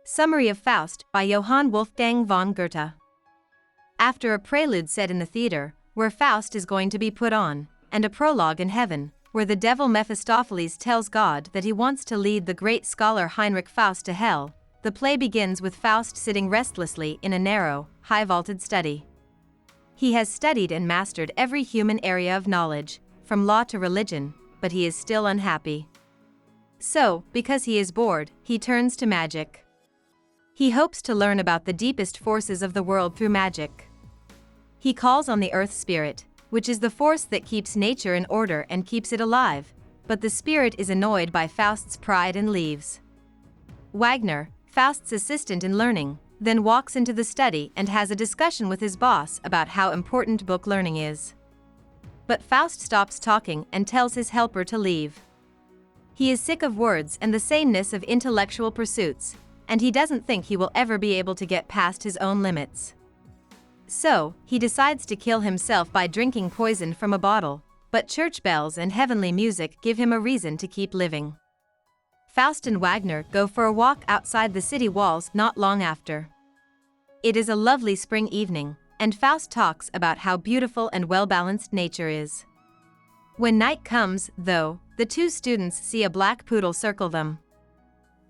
Summary of Faust by Johann Wolfgang von Goethe. After a prelude set in the theater, where Faust is going to be put on, and a prologue in heaven, where the devil Mephistopheles tells God that he wants to lead the great scholar Heinrich Faust to hell, the play begins with Faust sitting restlessly in a narrow, high-vaulted study. He has studied and mastered every human area of knowledge, from law to religion, but he is still unhappy. So, because he is bored, he turns to magic. He hopes to learn about the deepest forces of the world through magic. He calls on the earth spirit, which is the force that keeps nature in order and keeps it alive, but the spirit is annoyed by Faust's pride and leaves. Wagner, Faust's assistant in learning, then walks into the study and has a discussion with his boss about how important book learning is. But Faust stops talking and tells his helper to leave. He is sick of words and the sameness of intellectual pursuits, and he doesn't think he will ever be able to get past his own limits. So, he decides to kill himself by drinking poison from a bottle, but church bells and heavenly music give him a reason to keep living. Faust and Wagner go for a walk outside the city walls not long after. It is a lovely spring evening, and Faust talks about how beautiful and well-balanced nature is. When night comes, though, the two students see a black poodle circle them.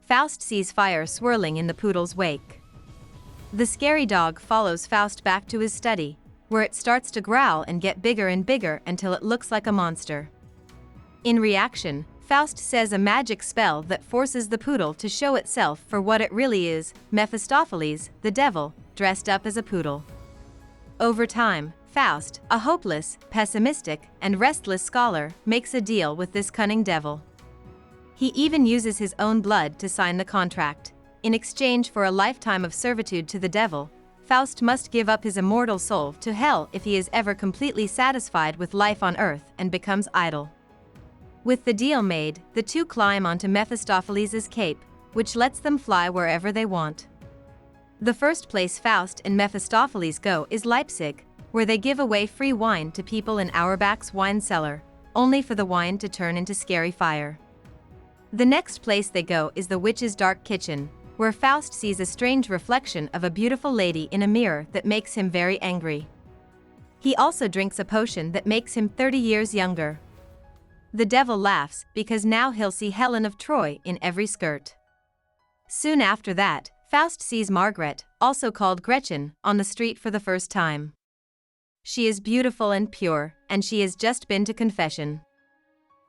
Faust sees fire swirling in the poodle's wake. The scary dog follows Faust back to his study, where it starts to growl and get bigger and bigger until it looks like a monster. In reaction, Faust says a magic spell that forces the poodle to show itself for what it really is, Mephistopheles, the devil, dressed up as a poodle. Over time, Faust, a hopeless, pessimistic, and restless scholar, makes a deal with this cunning devil. He even uses his own blood to sign the contract. In exchange for a lifetime of servitude to the devil, Faust must give up his immortal soul to hell if he is ever completely satisfied with life on earth and becomes idle. With the deal made, the two climb onto Mephistopheles' cape, which lets them fly wherever they want. The first place Faust and Mephistopheles go is Leipzig, where they give away free wine to people in Auerbach's wine cellar, only for the wine to turn into scary fire. The next place they go is the witch's dark kitchen, where Faust sees a strange reflection of a beautiful lady in a mirror that makes him very angry. He also drinks a potion that makes him 30 years younger. The devil laughs because now he'll see Helen of Troy in every skirt. Soon after that, Faust sees Margaret, also called Gretchen, on the street for the first time. She is beautiful and pure, and she has just been to confession.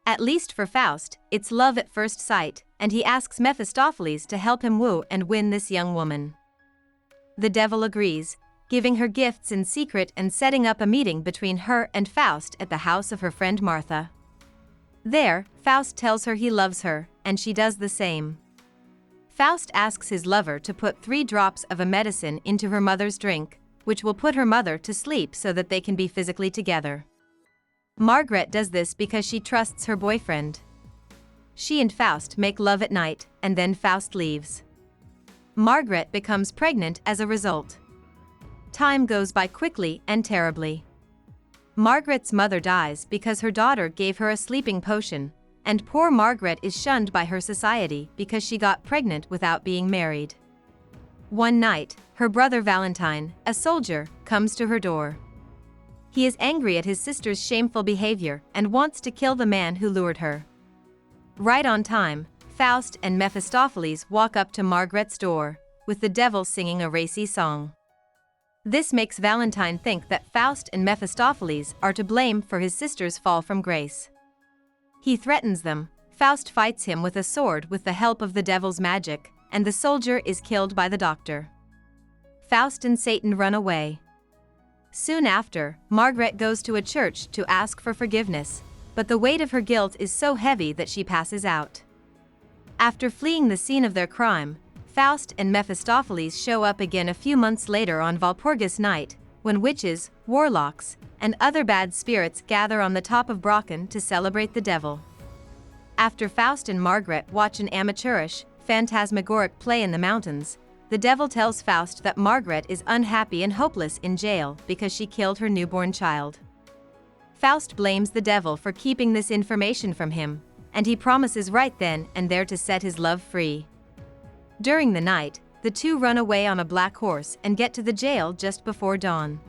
At least for Faust, it's love at first sight, and he asks Mephistopheles to help him woo and win this young woman. The devil agrees, giving her gifts in secret and setting up a meeting between her and Faust at the house of her friend Martha. There, Faust tells her he loves her, and she does the same. Faust asks his lover to put 3 drops of a medicine into her mother's drink, which will put her mother to sleep so that they can be physically together. Margaret does this because she trusts her boyfriend. She and Faust make love at night, and then Faust leaves. Margaret becomes pregnant as a result. Time goes by quickly and terribly. Margaret's mother dies because her daughter gave her a sleeping potion, and poor Margaret is shunned by her society because she got pregnant without being married. One night, her brother Valentine, a soldier, comes to her door. He is angry at his sister's shameful behavior and wants to kill the man who lured her. Right on time, Faust and Mephistopheles walk up to Margaret's door, with the devil singing a racy song. This makes Valentine think that Faust and Mephistopheles are to blame for his sister's fall from grace. He threatens them. Faust fights him with a sword with the help of the devil's magic, and the soldier is killed by the doctor. Faust and Satan run away. Soon after, Margaret goes to a church to ask for forgiveness, but the weight of her guilt is so heavy that she passes out. After fleeing the scene of their crime, Faust and Mephistopheles show up again a few months later on Walpurgis night, when witches, warlocks, and other bad spirits gather on the top of Brocken to celebrate the devil. After Faust and Margaret watch an amateurish, phantasmagoric play in the mountains, the devil tells Faust that Margaret is unhappy and hopeless in jail because she killed her newborn child. Faust blames the devil for keeping this information from him, and he promises right then and there to set his love free. During the night, the two run away on a black horse and get to the jail just before dawn.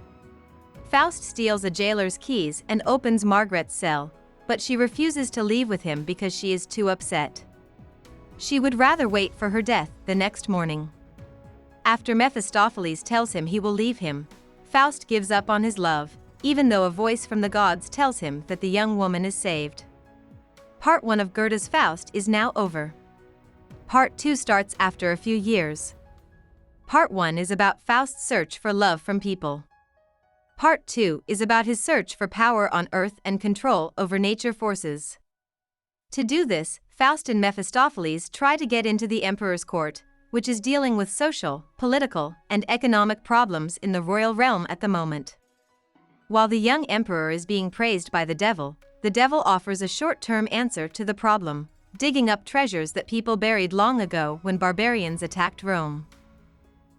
Faust steals a jailer's keys and opens Margaret's cell, but she refuses to leave with him because she is too upset. She would rather wait for her death the next morning. After Mephistopheles tells him he will leave him, Faust gives up on his love, even though a voice from the gods tells him that the young woman is saved. Part 1 of Goethe's Faust is now over. Part 2 starts after a few years. Part 1 is about Faust's search for love from people. Part 2 is about his search for power on earth and control over nature forces. To do this, Faust and Mephistopheles try to get into the emperor's court, which is dealing with social, political, and economic problems in the royal realm at the moment. While the young emperor is being praised by the devil offers a short-term answer to the problem, digging up treasures that people buried long ago when barbarians attacked Rome.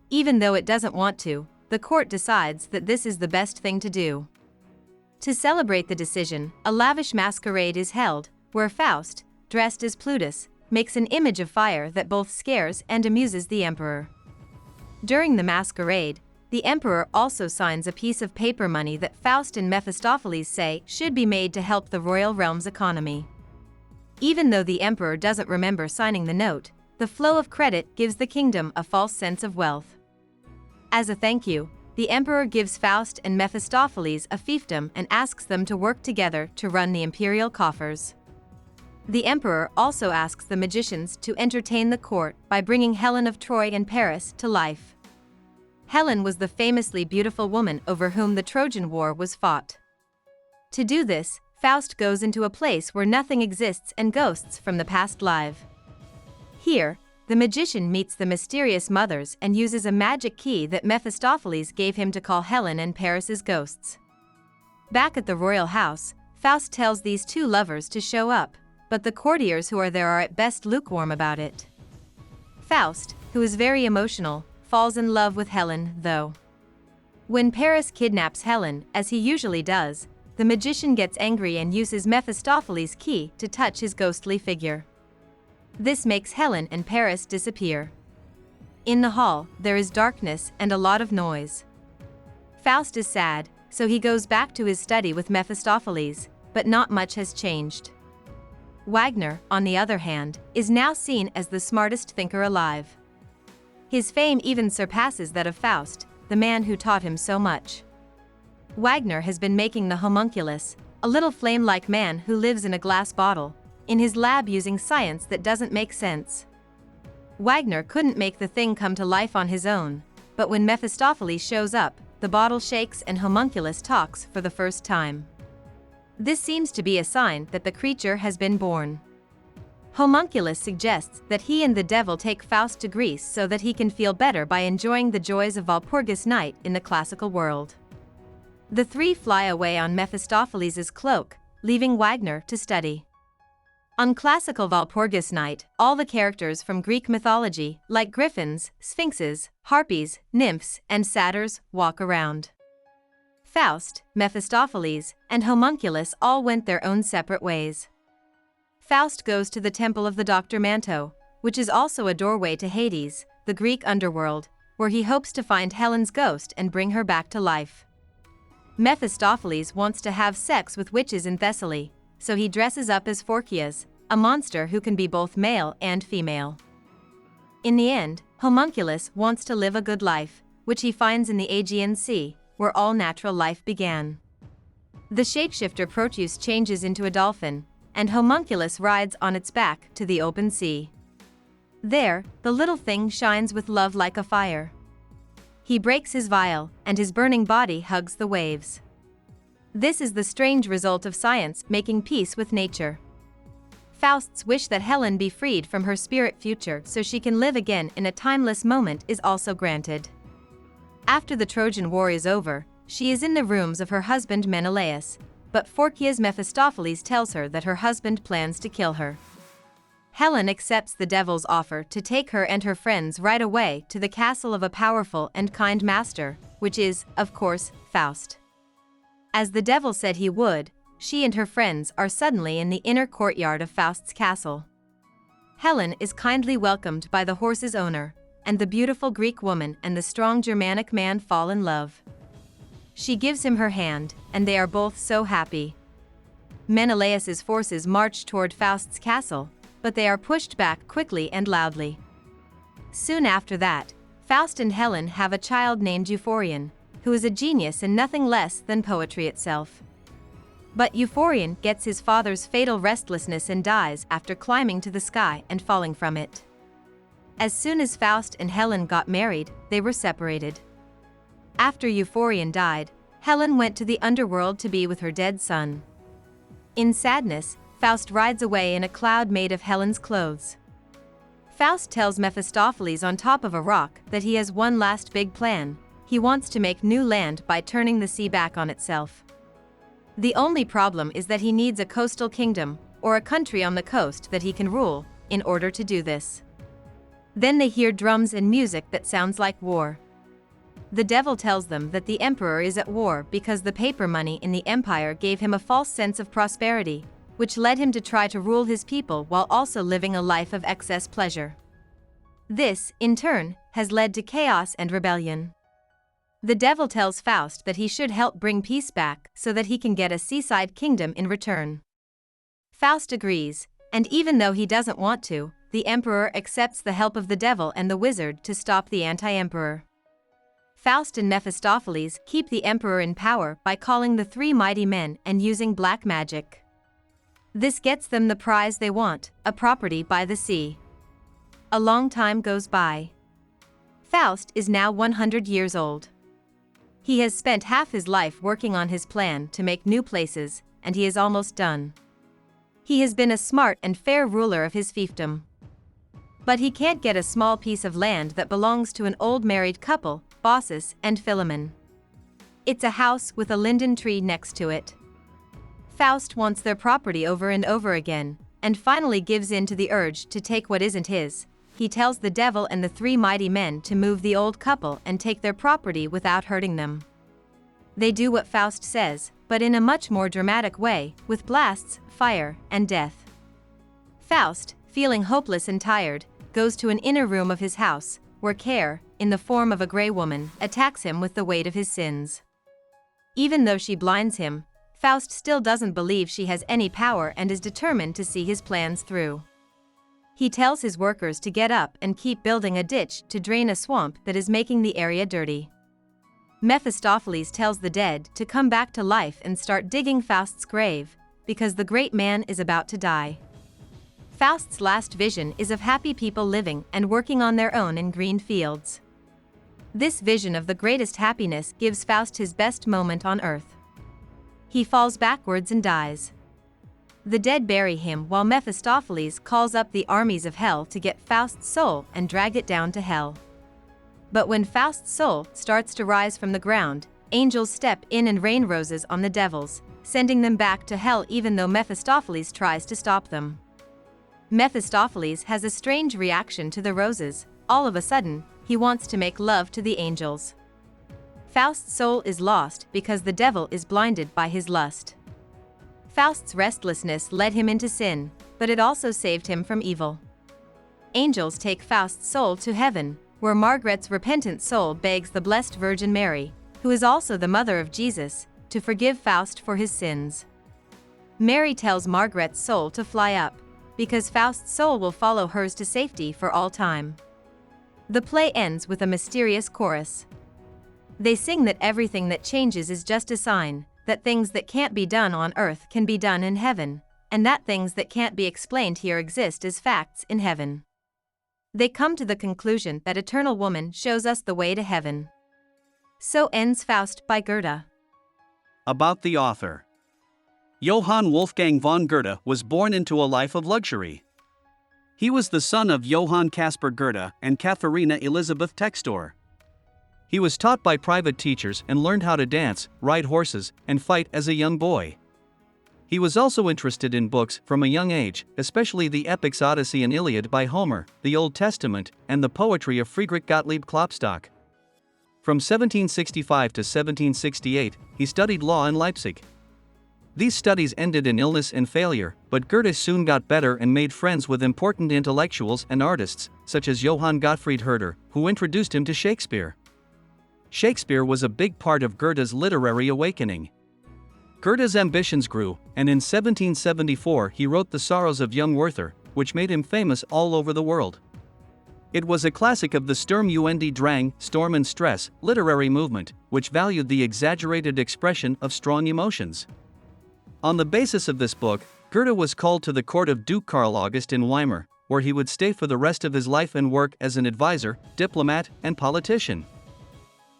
Even though it doesn't want to, the court decides that this is the best thing to do. To celebrate the decision, a lavish masquerade is held, where Faust, dressed as Plutus, makes an image of fire that both scares and amuses the emperor. During the masquerade, the emperor also signs a piece of paper money that Faust and Mephistopheles say should be made to help the royal realm's economy. Even though the emperor doesn't remember signing the note, the flow of credit gives the kingdom a false sense of wealth. As a thank you, the emperor gives Faust and Mephistopheles a fiefdom and asks them to work together to run the imperial coffers. The emperor also asks the magicians to entertain the court by bringing Helen of Troy and Paris to life. Helen was the famously beautiful woman over whom the Trojan War was fought. To do this, Faust goes into a place where nothing exists and ghosts from the past live. Here, the magician meets the mysterious mothers and uses a magic key that Mephistopheles gave him to call Helen and Paris's ghosts. Back at the royal house, Faust tells these two lovers to show up, but the courtiers who are there are at best lukewarm about it. Faust, who is very emotional, falls in love with Helen, though. When Paris kidnaps Helen, as he usually does, the magician gets angry and uses Mephistopheles' key to touch his ghostly figure. This makes Helen and Paris disappear. In the hall, there is darkness and a lot of noise. Faust is sad, so he goes back to his study with Mephistopheles, but not much has changed. Wagner, on the other hand, is now seen as the smartest thinker alive. His fame even surpasses that of Faust, the man who taught him so much. Wagner has been making the homunculus, a little flame-like man who lives in a glass bottle, in his lab using science that doesn't make sense. Wagner couldn't make the thing come to life on his own, but when Mephistopheles shows up, the bottle shakes and homunculus talks for the first time. This seems to be a sign that the creature has been born. Homunculus suggests that he and the devil take Faust to Greece so that he can feel better by enjoying the joys of Walpurgis night in the classical world. The three fly away on Mephistopheles' cloak, leaving Wagner to study. On classical Walpurgis night, all the characters from Greek mythology, like griffins, sphinxes, harpies, nymphs, and satyrs, walk around. Faust, Mephistopheles, and Homunculus all went their own separate ways. Faust goes to the temple of the Dr. Manto, which is also a doorway to Hades, the Greek underworld, where he hopes to find Helen's ghost and bring her back to life. Mephistopheles wants to have sex with witches in Thessaly, so he dresses up as Phorkys, a monster who can be both male and female. In the end, Homunculus wants to live a good life, which he finds in the Aegean Sea, where all natural life began. The shapeshifter Proteus changes into a dolphin, and Homunculus rides on its back to the open sea. There, the little thing shines with love like a fire. He breaks his vial, and his burning body hugs the waves. This is the strange result of science making peace with nature. Faust's wish that Helen be freed from her spirit future so she can live again in a timeless moment is also granted. After the Trojan War is over, she is in the rooms of her husband Menelaus, but Phorkys Mephistopheles tells her that her husband plans to kill her. Helen accepts the devil's offer to take her and her friends right away to the castle of a powerful and kind master, which is, of course, Faust. As the devil said he would, she and her friends are suddenly in the inner courtyard of Faust's castle. Helen is kindly welcomed by the horse's owner, and the beautiful Greek woman and the strong Germanic man fall in love. She gives him her hand, and they are both so happy. Menelaus's forces march toward Faust's castle, but they are pushed back quickly and loudly. Soon after that, Faust and Helen have a child named Euphorion, who is a genius in nothing less than poetry itself. But Euphorion gets his father's fatal restlessness and dies after climbing to the sky and falling from it. As soon as Faust and Helen got married, they were separated. After Euphorion died, Helen went to the underworld to be with her dead son. In sadness, Faust rides away in a cloud made of Helen's clothes. Faust tells Mephistopheles on top of a rock that he has one last big plan. He wants to make new land by turning the sea back on itself. The only problem is that he needs a coastal kingdom, or a country on the coast that he can rule, in order to do this. Then they hear drums and music that sounds like war. The devil tells them that the emperor is at war because the paper money in the empire gave him a false sense of prosperity, which led him to try to rule his people while also living a life of excess pleasure. This, in turn, has led to chaos and rebellion. The devil tells Faust that he should help bring peace back so that he can get a seaside kingdom in return. Faust agrees, and even though he doesn't want to, the emperor accepts the help of the devil and the wizard to stop the anti-emperor. Faust and Mephistopheles keep the emperor in power by calling the three mighty men and using black magic. This gets them the prize they want, a property by the sea. A long time goes by. Faust is now 100 years old. He has spent half his life working on his plan to make new places, and he is almost done. He has been a smart and fair ruler of his fiefdom. But he can't get a small piece of land that belongs to an old married couple, Baucis and Philemon. It's a house with a linden tree next to it. Faust wants their property over and over again, and finally gives in to the urge to take what isn't his. He tells the devil and the three mighty men to move the old couple and take their property without hurting them. They do what Faust says, but in a much more dramatic way, with blasts, fire, and death. Faust, feeling hopeless and tired, goes to an inner room of his house, where Care, in the form of a gray woman, attacks him with the weight of his sins. Even though she blinds him, Faust still doesn't believe she has any power and is determined to see his plans through. He tells his workers to get up and keep building a ditch to drain a swamp that is making the area dirty. Mephistopheles tells the dead to come back to life and start digging Faust's grave, because the great man is about to die. Faust's last vision is of happy people living and working on their own in green fields. This vision of the greatest happiness gives Faust his best moment on earth. He falls backwards and dies. The dead bury him while Mephistopheles calls up the armies of hell to get Faust's soul and drag it down to hell. But when Faust's soul starts to rise from the ground, angels step in and rain roses on the devils, sending them back to hell even though Mephistopheles tries to stop them. Mephistopheles has a strange reaction to the roses. All of a sudden, he wants to make love to the angels. Faust's soul is lost because the devil is blinded by his lust. Faust's restlessness led him into sin, but it also saved him from evil. Angels take Faust's soul to heaven, where Margaret's repentant soul begs the Blessed Virgin Mary, who is also the mother of Jesus, to forgive Faust for his sins. Mary tells Margaret's soul to fly up, because Faust's soul will follow hers to safety for all time. The play ends with a mysterious chorus. They sing that everything that changes is just a sign, that things that can't be done on earth can be done in heaven, and that things that can't be explained here exist as facts in heaven. They come to the conclusion that Eternal Woman shows us the way to heaven. So ends Faust by Goethe. About the author. Johann Wolfgang von Goethe was born into a life of luxury. He was the son of Johann Caspar Goethe and Katharina Elisabeth Textor. He was taught by private teachers and learned how to dance, ride horses, and fight as a young boy. He was also interested in books from a young age, especially the epics Odyssey and Iliad by Homer, the Old Testament, and the poetry of Friedrich Gottlieb Klopstock. From 1765 to 1768, he studied law in Leipzig. These studies ended in illness and failure, but Goethe soon got better and made friends with important intellectuals and artists, such as Johann Gottfried Herder, who introduced him to Shakespeare. Shakespeare was a big part of Goethe's literary awakening. Goethe's ambitions grew, and in 1774 he wrote The Sorrows of Young Werther, which made him famous all over the world. It was a classic of the Sturm und Drang, storm and stress, literary movement, which valued the exaggerated expression of strong emotions. On the basis of this book, Goethe was called to the court of Duke Karl August in Weimar, where he would stay for the rest of his life and work as an advisor, diplomat, and politician.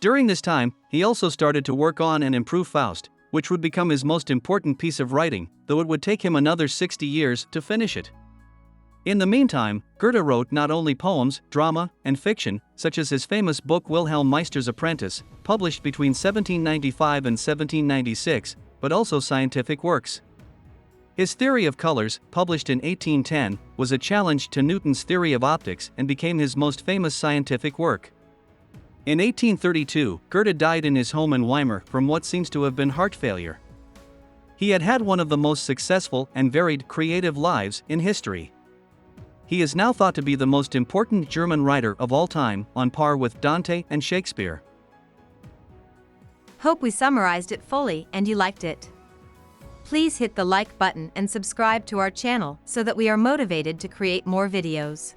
During this time, he also started to work on and improve Faust, which would become his most important piece of writing, though it would take him another 60 years to finish it. In the meantime, Goethe wrote not only poems, drama, and fiction, such as his famous book Wilhelm Meister's Apprentice, published between 1795 and 1796, but also scientific works. His theory of colors, published in 1810, was a challenge to Newton's theory of optics and became his most famous scientific work. In 1832, Goethe died in his home in Weimar from what seems to have been heart failure. He had had one of the most successful and varied creative lives in history. He is now thought to be the most important German writer of all time, on par with Dante and Shakespeare. Hope we summarized it fully and you liked it. Please hit the like button and subscribe to our channel so that we are motivated to create more videos.